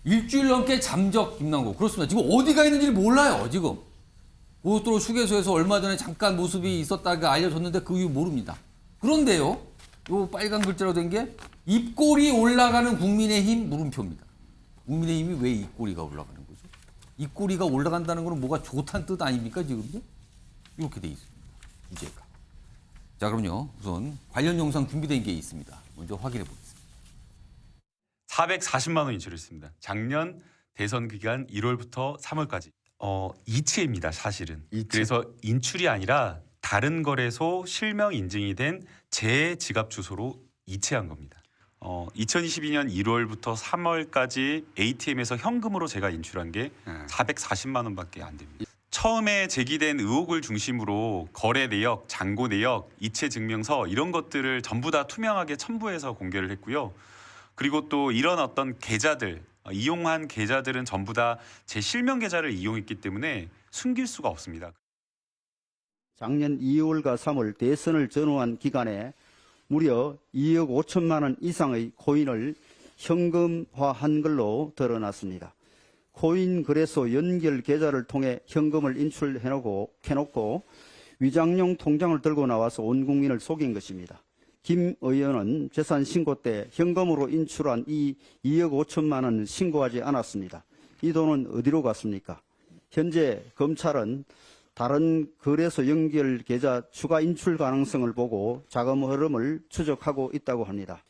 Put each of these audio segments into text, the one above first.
일주일 넘게 잠적 김남국. 그렇습니다. 지금 어디가 있는지 몰라요, 지금. 고속도로 휴게소에서 얼마 전에 잠깐 모습이 있었다가 알려졌는데 그 이유 모릅니다. 그런데요, 요 빨간 글자로 된 게 입꼬리 올라가는 국민의힘 물음표입니다. 국민의힘이 왜 입꼬리가 올라가는 거죠? 입꼬리가 올라간다는 건 뭐가 좋다는 뜻 아닙니까, 지금요? 이렇게 돼 있습니다. 주제가. 자, 그럼요. 우선 관련 영상 준비된 게 있습니다. 먼저 확인해 보겠습니다. 440만 원 인출했습니다. 작년 대선 기간 1월부터 3월까지. 이체입니다, 사실은. 이체. 그래서 인출이 아니라 다른 거래소 실명 인증이 된 제 지갑 주소로 이체한 겁니다. 2022년 1월부터 3월까지 ATM에서 현금으로 제가 인출한 게 440만 원밖에 안 됩니다. 처음에 제기된 의혹을 중심으로 거래 내역, 잔고 내역, 이체 증명서 이런 것들을 전부 다 투명하게 첨부해서 공개를 했고요. 그리고 또 이런 어떤 계좌들, 이용한 계좌들은 전부 다 제 실명 계좌를 이용했기 때문에 숨길 수가 없습니다. 작년 2월과 3월 대선을 전후한 기간에 무려 2억 5천만 원 이상의 코인을 현금화한 걸로 드러났습니다. 코인 거래소 연결 계좌를 통해 현금을 인출해놓고 위장용 통장을 들고 나와서 온 국민을 속인 것입니다. 김 의원은 재산 신고 때 현금으로 인출한 이 2억 5천만 원을 신고하지 않았습니다. 이 돈은 어디로 갔습니까? 현재 검찰은 다른 거래소 연결 계좌 추가 인출 가능성을 보고 자금 흐름을 추적하고 있다고 합니다.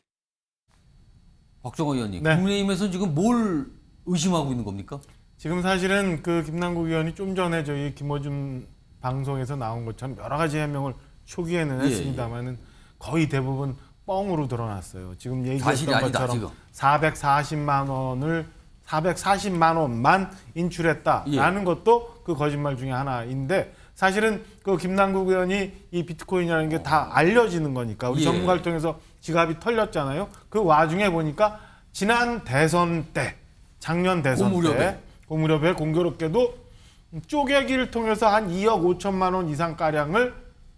박정호 의원님, 네. 국민의힘에서 지금 뭘 의심하고 있는 겁니까? 지금 사실은 그 김남국 의원이 좀 전에 저희 김어준 방송에서 나온 것처럼 여러 가지 해명을 초기에는 예, 했습니다만은 거의 대부분 뻥으로 드러났어요. 지금 사실이 얘기했던 아니다, 것처럼 지금. 440만 원만 인출했다라는 예. 것도 그 거짓말 중에 하나인데 사실은 그 김남국 의원이 이 비트코인이라는 게 다 알려지는 거니까 우리 예. 전문가를 통해서 지갑이 털렸잖아요. 그 와중에 보니까 지난 대선 때 작년 대선 때 그 무렵에 공교롭게도 쪼개기를 통해서 한 2억 5천만 원 이상 가량을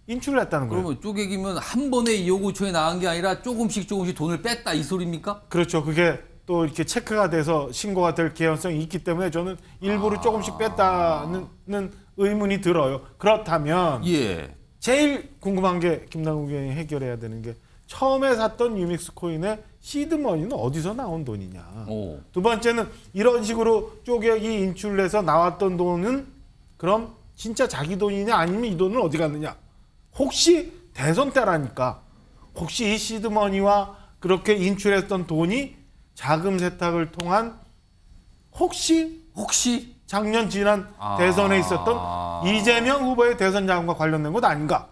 인출을 했다는 거예요. 그러면 쪼개기면 한 번에 2억 5천에 나간 게 아니라 조금씩 돈을 뺐다 이 소리입니까? 그렇죠. 그게 또 이렇게 체크가 돼서 신고가 될 개연성이 있기 때문에 저는 일부러 조금씩 뺐다는 의문이 들어요. 그렇다면 예. 제일 궁금한 게 김남국 의원이 해결해야 되는 게 처음에 샀던 유믹스 코인의 시드머니는 어디서 나온 돈이냐. 오. 두 번째는 이런 식으로 쪼개기 인출해서 나왔던 돈은 그럼 진짜 자기 돈이냐 아니면 이 돈은 어디 갔느냐. 혹시 대선 때라니까 혹시 이 시드머니와 그렇게 인출했던 돈이 자금 세탁을 통한 혹시 작년 지난 대선에 있었던 이재명 후보의 대선 자금과 관련된 것 아닌가.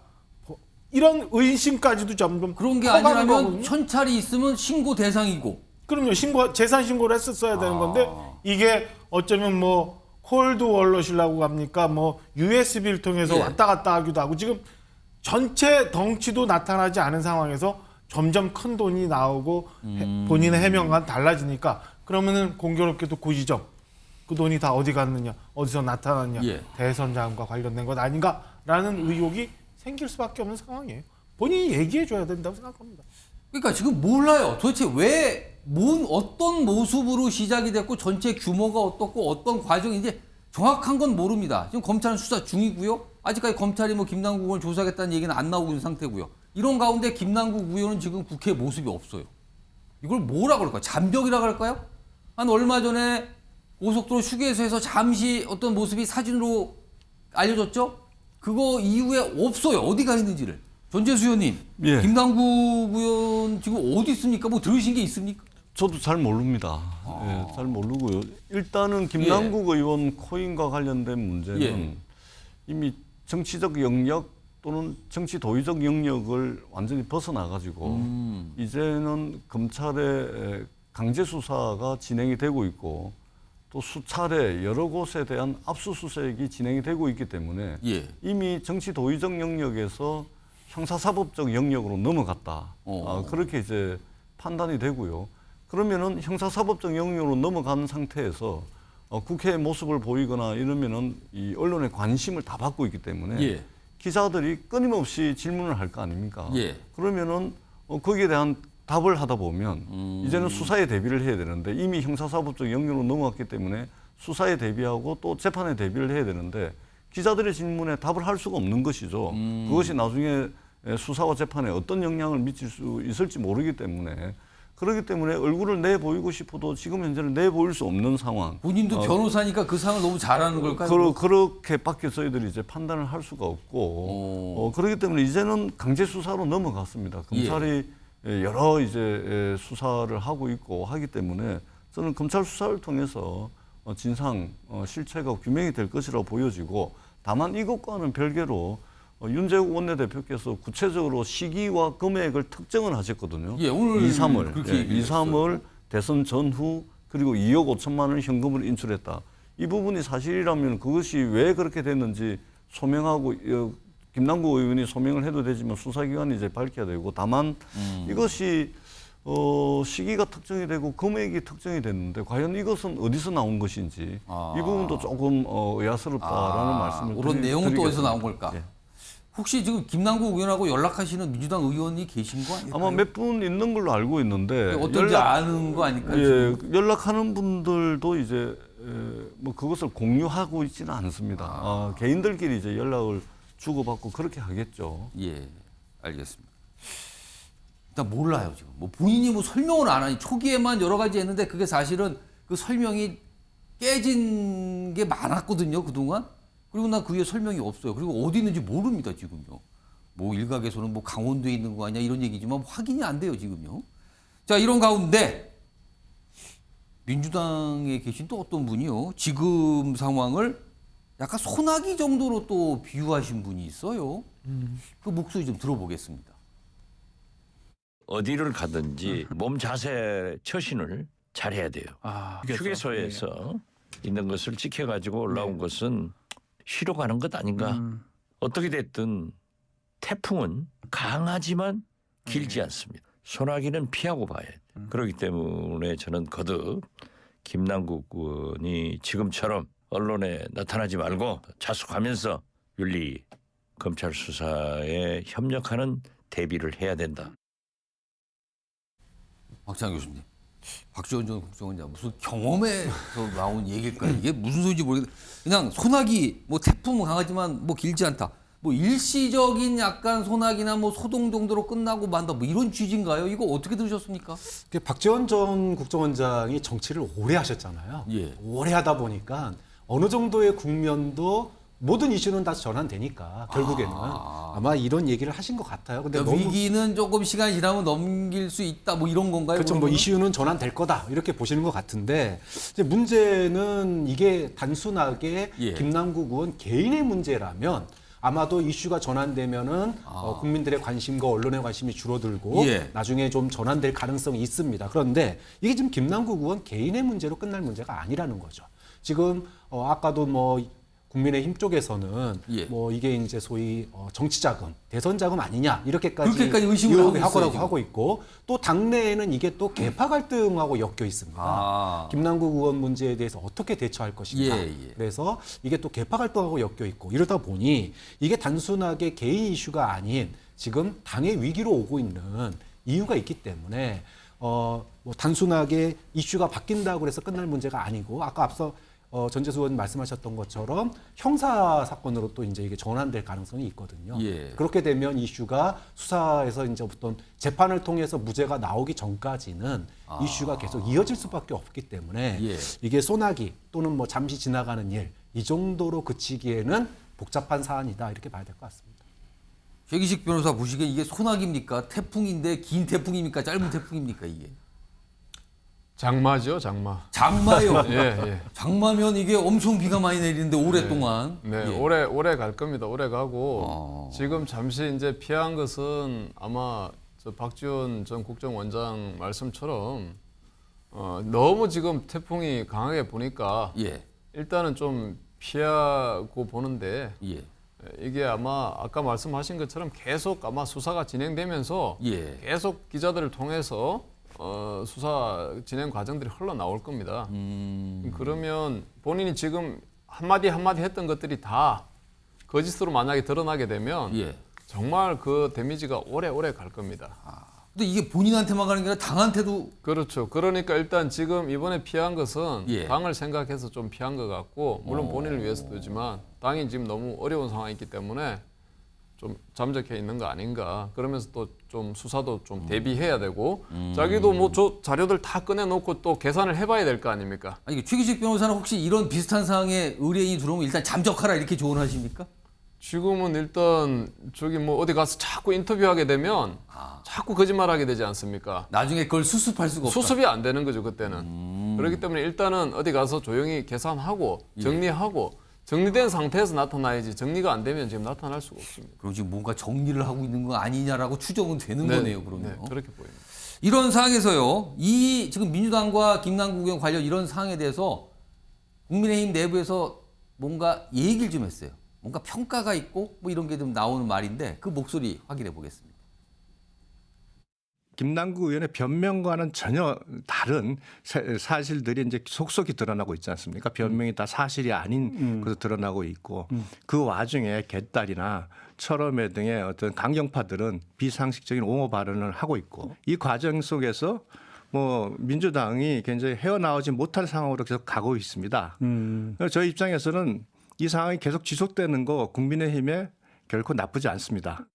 이런 의심까지도 점점 그런 게 커가는 아니라면 거거든요. 현찰이 있으면 신고 대상이고. 그럼요. 재산 신고를 했었어야 되는 건데 이게 어쩌면 뭐 콜드 월렛이라고 합니까? 뭐 USB를 통해서 예. 왔다 갔다 하기도 하고 지금 전체 덩치도 나타나지 않은 상황에서 점점 큰 돈이 나오고 본인의 해명과는 달라지니까 그러면은 공교롭게도 그 지점 그 돈이 다 어디 갔느냐, 어디서 나타났냐, 예. 대선 자금과 관련된 것 아닌가라는 의혹이 생길 수밖에 없는 상황이에요. 본인이 얘기해줘야 된다고 생각합니다. 그러니까 지금 몰라요. 도대체 어떤 모습으로 시작이 됐고 전체 규모가 어떻고 어떤 과정인지 정확한 건 모릅니다. 지금 검찰은 수사 중이고요. 아직까지 검찰이 뭐 김남국 의원을 조사하겠다는 얘기는 안 나오고 있는 상태고요. 이런 가운데 김남국 의원은 지금 국회에 모습이 없어요. 이걸 뭐라 그럴까요? 잠적이라 그럴까요? 한 얼마 전에 고속도로 휴게소에서 잠시 어떤 모습이 사진으로 알려졌죠? 그거 이후에 없어요. 어디가 있는지를. 전재수 의원님, 예. 김남국 의원 지금 어디 있습니까? 뭐 들으신 게 있습니까? 저도 잘 모릅니다. 예, 잘 모르고요. 일단은 김남국 의원 코인과 관련된 문제는 예. 이미 정치적 영역 또는 정치 도의적 영역을 완전히 벗어나가지고 이제는 검찰의 강제 수사가 진행이 되고 있고 또 수차례 여러 곳에 대한 압수수색이 진행이 되고 있기 때문에 예. 이미 정치 도의적 영역에서 형사사법적 영역으로 넘어갔다. 그렇게 이제 판단이 되고요. 그러면은 형사사법적 영역으로 넘어간 상태에서 국회의 모습을 보이거나 이러면은 이 언론의 관심을 다 받고 있기 때문에 예. 기자들이 끊임없이 질문을 할 거 아닙니까? 예. 그러면은 거기에 대한 답을 하다 보면 이제는 수사에 대비를 해야 되는데 이미 형사사법적 영역으로 넘어갔기 때문에 수사에 대비하고 또 재판에 대비를 해야 되는데 기자들의 질문에 답을 할 수가 없는 것이죠. 그것이 나중에 수사와 재판에 어떤 영향을 미칠 수 있을지 모르기 때문에 그렇기 때문에 얼굴을 내보이고 싶어도 지금 현재는 내보일 수 없는 상황. 본인도 변호사니까 그 상을 너무 잘하는 걸까요? 그렇게밖에 저희들이 이제 판단을 할 수가 없고 그렇기 때문에 이제는 강제 수사로 넘어갔습니다. 검찰이 여러 이제 수사를 하고 있고 하기 때문에 저는 검찰 수사를 통해서 진상 실체가 규명이 될 것이라고 보여지고 다만 이것과는 별개로 윤재욱 원내대표께서 구체적으로 시기와 금액을 특정을 하셨거든요. 예, 오늘 2, 3월. 그렇게 예, 2, 3월 대선 전후 그리고 2억 5천만 원을 현금으로 인출했다. 이 부분이 사실이라면 그것이 왜 그렇게 됐는지 소명하고 김남국 의원이 소명을 해도 되지만 수사기관이 이제 밝혀야 되고 다만 이것이 시기가 특정이 되고 금액이 특정이 됐는데 과연 이것은 어디서 나온 것인지 이 부분도 조금 의아스럽다라는 말씀을 그런 내용은 또 어디서 나온 걸까? 예. 혹시 지금 김남국 의원하고 연락하시는 민주당 의원이 계신 거 아닐까요? 아마 몇 분 있는 걸로 알고 있는데 어떤지 아는 거 아닐까요? 예, 연락하는 분들도 이제 뭐 그것을 공유하고 있지는 않습니다. 개인들끼리 이제 연락을 주고받고 그렇게 하겠죠. 예, 알겠습니다. 일단 몰라요 지금. 뭐 본인이 뭐 설명을 안 하니 초기에만 여러 가지 했는데 그게 사실은 그 설명이 깨진 게 많았거든요 그동안. 그리고 나 그 위에 설명이 없어요. 그리고 어디 있는지 모릅니다 지금요. 뭐 일각에서는 뭐 강원도에 있는 거 아니야 이런 얘기지만 확인이 안 돼요 지금요. 자 이런 가운데 민주당에 계신 또 어떤 분이요. 지금 상황을 약간 소나기 정도로 또 비유하신 분이 있어요. 그 목소리 좀 들어보겠습니다. 어디를 가든지 몸 자세 처신을 잘해야 돼요. 휴게소에서 있는 것을 지켜가지고 올라온 것은 쉬러 가는 것 아닌가. 어떻게 됐든 태풍은 강하지만 길지 않습니다. 소나기는 피하고 봐야 돼요. 그렇기 때문에 저는 거듭 김남국 의원이 지금처럼 언론에 나타나지 말고 자숙하면서 윤리 검찰 수사에 협력하는 대비를 해야 된다. 박찬 교수님, 박지원 전 국정원장 무슨 경험에서 나온 얘기일까요? 이게 무슨 소리인지 모르겠는데 그냥 소나기, 뭐 태풍은 강하지만 뭐 길지 않다. 뭐 일시적인 약간 소나기나 뭐 소동 정도로 끝나고 만다. 뭐 이런 취지인가요? 이거 어떻게 들으셨습니까? 박지원 전 국정원장이 정치를 오래 하셨잖아요. 예. 오래 하다 보니까 어느 정도의 국면도 모든 이슈는 다 전환되니까 결국에는 아마 이런 얘기를 하신 것 같아요. 근데 그러니까 위기는 조금 시간이 지나면 넘길 수 있다. 뭐 이런 건가요? 그렇죠. 뭐 그러면은? 이슈는 전환될 거다 이렇게 보시는 것 같은데 이제 문제는 이게 단순하게 예. 김남국 의원 개인의 문제라면 아마도 이슈가 전환되면은 국민들의 관심과 언론의 관심이 줄어들고 예. 나중에 좀 전환될 가능성이 있습니다. 그런데 이게 지금 김남국 의원 개인의 문제로 끝날 문제가 아니라는 거죠. 지금 아까도 뭐 국민의힘 쪽에서는 예. 뭐 이게 이제 소위 정치 자금, 대선 자금 아니냐 이렇게까지 그렇게까지 의심을 하고 있어요, 지금. 하고 있고 또 당내에는 이게 또 계파 갈등하고 엮여 있습니다. 김남국 의원 문제에 대해서 어떻게 대처할 것인가. 예, 예. 그래서 이게 또 계파 갈등하고 엮여 있고 이러다 보니 이게 단순하게 개인 이슈가 아닌 지금 당의 위기로 오고 있는 이유가 있기 때문에 뭐 단순하게 이슈가 바뀐다고 해서 끝날 문제가 아니고 아까 앞서 전재수 의원 말씀하셨던 것처럼 형사 사건으로 또 이제 이게 전환될 가능성이 있거든요. 예. 그렇게 되면 이슈가 수사에서 이제 어떤 재판을 통해서 무죄가 나오기 전까지는 이슈가 계속 이어질 수밖에 없기 때문에 예. 이게 소나기 또는 뭐 잠시 지나가는 일 이 정도로 그치기에는 복잡한 사안이다 이렇게 봐야 될 것 같습니다. 최기식 변호사 보시기에 이게 소나기입니까? 태풍인데 긴 태풍입니까? 짧은 태풍입니까 이게? 장마죠, 장마. 장마요. 예, 예. 장마면 이게 엄청 비가 많이 내리는데 오랫동안. 네, 예. 오래 갈 겁니다. 오래 가고 지금 잠시 이제 피한 것은 아마 저 박지원 전 국정원장 말씀처럼 너무 지금 태풍이 강하게 보니까 예. 일단은 좀 피하고 보는데 예. 이게 아마 아까 말씀하신 것처럼 계속 아마 수사가 진행되면서 예. 계속 기자들을 통해서 수사 진행 과정들이 흘러나올 겁니다. 그러면 본인이 지금 한마디 했던 것들이 다 거짓으로 만약에 드러나게 되면 예. 정말 그 데미지가 오래 갈 겁니다. 근데 이게 본인한테만 가는 게 아니라 당한테도 그렇죠. 그러니까 일단 지금 이번에 피한 것은 예. 당을 생각해서 좀 피한 것 같고 물론 본인을 위해서도지만 당이 지금 너무 어려운 상황이 있기 때문에 좀 잠적해 있는 거 아닌가. 그러면서 또 좀 수사도 좀 대비해야 되고 자기도 뭐 저 자료들 다 꺼내놓고 또 계산을 해봐야 될 거 아닙니까? 아니 최기식 변호사는 혹시 이런 비슷한 상황에 의뢰인이 들어오면 일단 잠적하라 이렇게 조언하십니까? 지금은 일단 저기 뭐 어디 가서 자꾸 인터뷰하게 되면 자꾸 거짓말하게 되지 않습니까? 나중에 그걸 수습할 수가 없다. 수습이 안 되는 거죠 그때는. 그렇기 때문에 일단은 어디 가서 조용히 계산하고 정리하고 정리된 상태에서 나타나야지 정리가 안 되면 지금 나타날 수가 없습니다. 그럼 지금 뭔가 정리를 하고 있는 거 아니냐라고 추정은 되는 네, 거네요. 그러면 네, 그렇게 보입니다. 이런 상황에서요. 이 지금 민주당과 김남국 의원 관련 이런 상황에 대해서 국민의힘 내부에서 뭔가 얘기를 좀 했어요. 뭔가 평가가 있고 뭐 이런 게 좀 나오는 말인데 그 목소리 확인해 보겠습니다. 김남국 의원의 변명과는 전혀 다른 사실들이 이제 속속이 드러나고 있지 않습니까? 변명이 다 사실이 아닌 것으로 드러나고 있고 그 와중에 개딸이나 철험회 등의 어떤 강경파들은 비상식적인 옹호 발언을 하고 있고 이 과정 속에서 뭐 민주당이 굉장히 헤어나오지 못할 상황으로 계속 가고 있습니다. 그래서 저희 입장에서는 이 상황이 계속 지속되는 거 국민의힘에 결코 나쁘지 않습니다.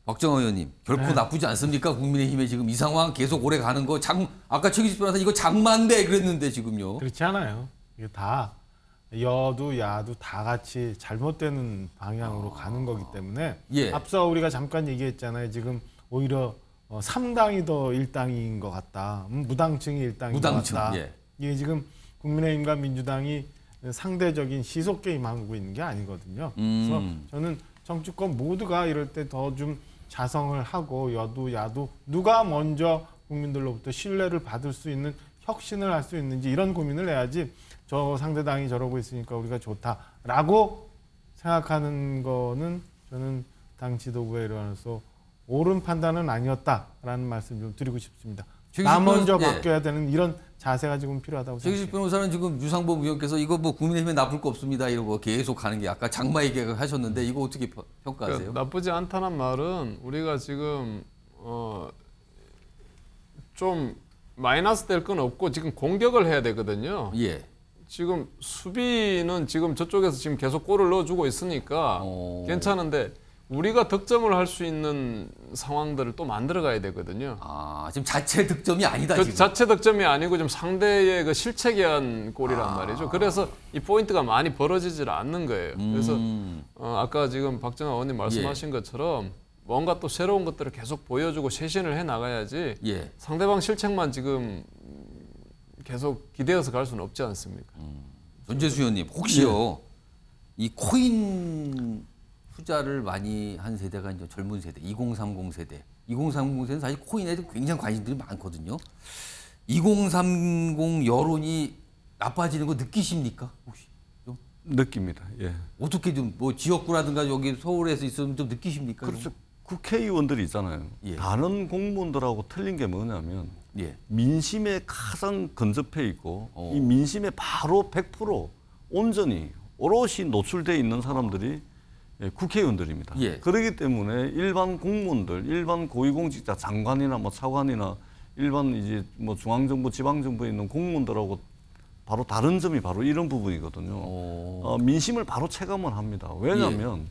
박정호 의원님 결코 나쁘지 않습니까? 국민의힘에 지금 이 상황 계속 오래 가는 거 아까 최기식 변호사 이거 장마인데 그랬는데 지금요. 그렇지 않아요. 이게 다 여도 야도 다 같이 잘못되는 방향으로 가는 거기 때문에 예. 앞서 우리가 잠깐 얘기했잖아요. 지금 오히려 3당이 더 일당인 것 같다. 무당층이 일당인 무당층, 것 같다. 예. 이게 지금 국민의힘과 민주당이 상대적인 시속 게임하고 있는 게 아니거든요. 그래서 저는 정치권 모두가 이럴 때 더 좀 자성을 하고 여도 야도 누가 먼저 국민들로부터 신뢰를 받을 수 있는 혁신을 할 수 있는지 이런 고민을 해야지 저 상대당이 저러고 있으니까 우리가 좋다라고 생각하는 거는 저는 당 지도부의 일원으로서 옳은 판단은 아니었다라는 말씀 좀 드리고 싶습니다. 나 먼저 바뀌어야 되는 이런 자세가 지금 필요하다고 최기식 생각합니다. 변호사는 지금 유상범 의원께서 이거 뭐 국민의힘에 나쁠 거 없습니다 이러고 계속 가는 게 아까 장마 얘기를 하셨는데 이거 어떻게 평가하세요? 나쁘지 않다는 말은 우리가 지금 좀 마이너스 될 건 없고 지금 공격을 해야 되거든요. 예. 지금 수비는 지금 저쪽에서 지금 계속 골을 넣어주고 있으니까 괜찮은데 우리가 득점을 할 수 있는 상황들을 또 만들어 가야 되거든요. 아 지금 자체 득점이 아니다 그 지금. 자체 득점이 아니고 좀 상대의 그 실책에 한 골이란 말이죠. 그래서 이 포인트가 많이 벌어지질 않는 거예요. 그래서 아까 지금 박정호 의원님 말씀하신 것처럼 뭔가 또 새로운 것들을 계속 보여주고 쇄신을 해 나가야지 예. 상대방 실책만 지금 계속 기대어서 갈 수는 없지 않습니까? 전재수 의원님 혹시요 이 코인 투자를 많이 한 세대가 이제 젊은 세대 2030 세대 2030 세대는 사실 코인에 굉장히 관심들이 많거든요. 2030 여론이 나빠지는 거 느끼십니까 혹시? 좀? 느낍니다. 예. 어떻게 좀 뭐 지역구라든가 여기 서울에서 있으면 좀 느끼십니까? 그렇죠. 국회의원들이 있잖아요. 예. 다른 공무원들하고 틀린 게 뭐냐면 예. 민심에 가장 근접해 있고 이 민심에 바로 100% 온전히 오롯이 노출돼 있는 사람들이 국회의원들입니다. 예. 그렇기 때문에 일반 공무원들, 일반 고위공직자, 장관이나 뭐 차관이나 일반 이제 뭐 중앙정부, 지방정부에 있는 공무원들하고 바로 다른 점이 바로 이런 부분이거든요. 민심을 바로 체감을 합니다. 왜냐하면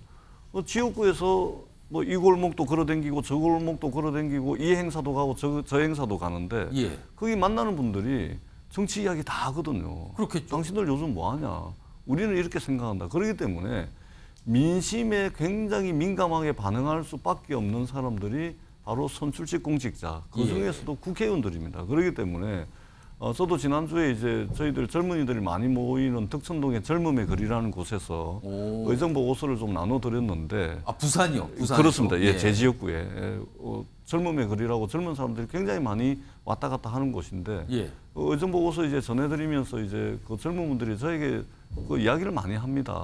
지역구에서 뭐 이 골목도 걸어댕기고 저 골목도 걸어댕기고 이 행사도 가고 저 행사도 가는데 예. 거기 만나는 분들이 정치 이야기 다 하거든요. 그렇겠죠. 당신들 요즘 뭐 하냐? 우리는 이렇게 생각한다. 그렇기 때문에 민심에 굉장히 민감하게 반응할 수밖에 없는 사람들이 바로 선출직 공직자, 그 중에서도 국회의원들입니다. 그렇기 때문에 저도 지난주에 이제 저희들 젊은이들이 많이 모이는 덕천동의 젊음의 거리라는 곳에서 의정부 오서를 좀 나눠드렸는데 아 부산이요? 부산에서? 그렇습니다. 예, 제 지역구에 젊음의 거리라고 젊은 사람들이 굉장히 많이 왔다 갔다 하는 곳인데 예. 의정부 오서 이제 전해드리면서 이제 그 젊은 분들이 저에게 그 이야기를 많이 합니다.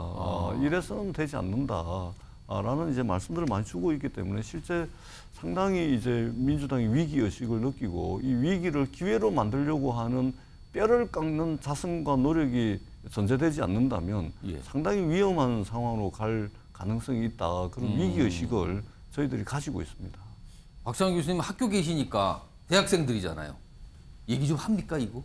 이래서는 되지 않는다. 라는 이제 말씀들을 많이 주고 있기 때문에 실제 상당히 이제 민주당이 위기의식을 느끼고 이 위기를 기회로 만들려고 하는 뼈를 깎는 자성과 노력이 전제되지 않는다면 상당히 위험한 상황으로 갈 가능성이 있다. 그런 위기의식을 저희들이 가지고 있습니다. 박상현 교수님 학교 계시니까 대학생들이잖아요. 얘기 좀 합니까 이거?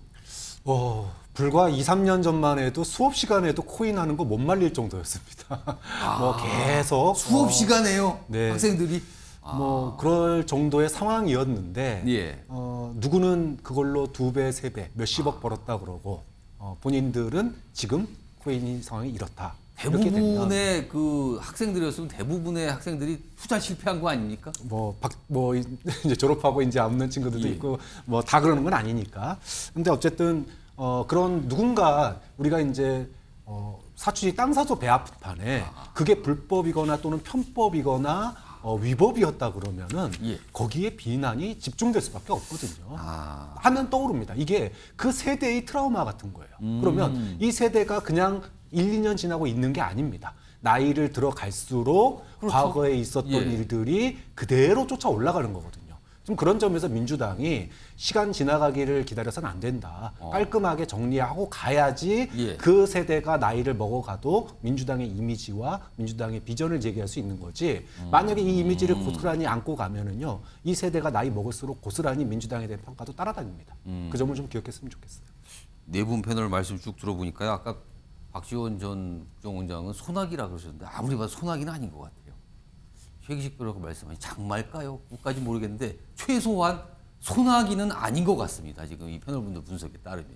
불과 2, 3년 전만 해도 수업 시간에도 코인 하는 거 못 말릴 정도였습니다. 뭐 계속 수업 시간에요. 네. 학생들이. 뭐 그럴 정도의 상황이었는데 예. 누구는 그걸로 2배, 3배, 몇십억 벌었다 그러고 본인들은 지금 코인 상황이 이렇다. 이렇게 되면 대부분의 그 학생들이었으면 대부분의 학생들이 투자 실패한 거 아닙니까? 이제 졸업하고 이제 없는 친구들도 예. 있고 뭐 다 그러는 건 아니니까. 근데 어쨌든 그런 누군가 우리가 이제 사춘기 땅 사서 배 아픈 판에 그게 불법이거나 또는 편법이거나 위법이었다 그러면은 예. 거기에 비난이 집중될 수밖에 없거든요. 아. 하면 떠오릅니다. 이게 그 세대의 트라우마 같은 거예요. 그러면 이 세대가 그냥 1, 2년 지나고 있는 게 아닙니다. 나이를 들어갈수록 그렇죠. 과거에 있었던 예. 일들이 그대로 쫓아 올라가는 거거든요. 좀 그런 점에서 민주당이 시간 지나가기를 기다려서는 안 된다. 깔끔하게 정리하고 가야지 예. 그 세대가 나이를 먹어가도 민주당의 이미지와 민주당의 비전을 제기할 수 있는 거지. 만약에 이 이미지를 고스란히 안고 가면은요, 이 세대가 나이 먹을수록 고스란히 민주당에 대한 평가도 따라다닙니다. 그 점을 좀 기억했으면 좋겠어요. 네 분 패널 말씀 쭉 들어보니까요. 아까 박지원 전 국정원장은 소나기라 그러셨는데 아무리 봐도 소나기는 아닌 것 같아요. 최기식 변호사가 말씀하신 장마일까요? 그까지 모르겠는데 최소한 소나기는 아닌 것 같습니다. 지금 이 패널분들 분석에 따르면.